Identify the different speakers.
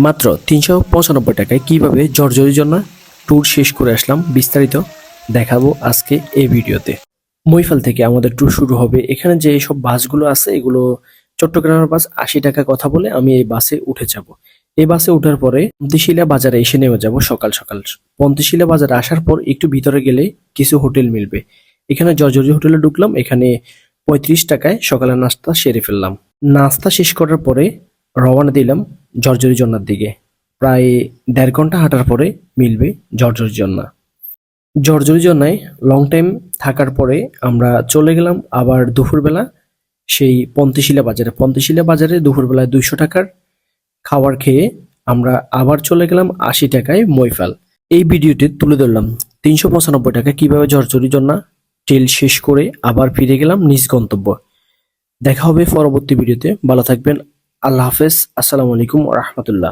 Speaker 1: মাত্র 395 টাকায় কিভাবে জর্জরির জন্য ট্যুর শেষ করে আসলাম বিস্তারিত দেখাবো আজকে এই ভিডিওতে। মহিফাল থেকে আমাদের ট্যুর শুরু হবে। এখানে যে সব বাসগুলো আছে এগুলো চট্টগ্রামের বাস, 80 টাকা কথা বলে আমি এই বাসে উঠে যাব। এই বাসে ওঠার পরে পন্তিশিলা বাজারে এসে নেমে যাব সকাল সকাল। পন্তিশিলা বাজারে আসার পর একটু ভিতরে গেলে কিছু হোটেল মিলবে। এখানে জর্জরি হোটেলে ঢুকলাম। এখানে 35 টাকায় সকালের নাস্তা সেরে ফেললাম। নাস্তা শেষ করার পরে রওনা দিলাম জর্জরি জন্নার দিকে। প্রায় 1.5 ঘন্টা হাঁটার পরে মিলবে জর্জরি জন্না। জর্জরি জন্নায় লং টাইম থাকার পরে আমরা চলে গেলাম আবার দুপুরবেলা সেই পন্তিশিলা বাজারে। পন্তিশিলা বাজারে দুপুরবেলায় 200 টাকার খাবার খেয়ে আমরা আবার চলে গেলাম 80 টাকায় মহিফাল। এই ভিডিওতে তুলে ধরলাম 395 টাকা কিভাবে জর্জরি জন্না ট্রেল শেষ করে আবার ফিরে গেলাম নিজ গন্তব্য। দেখা হবে পরবর্তী ভিডিওতে। ভালো থাকবেন। আল্লাহ হাফেজ। আসসালামু আলাইকুম ওয়া রাহমাতুল্লাহ।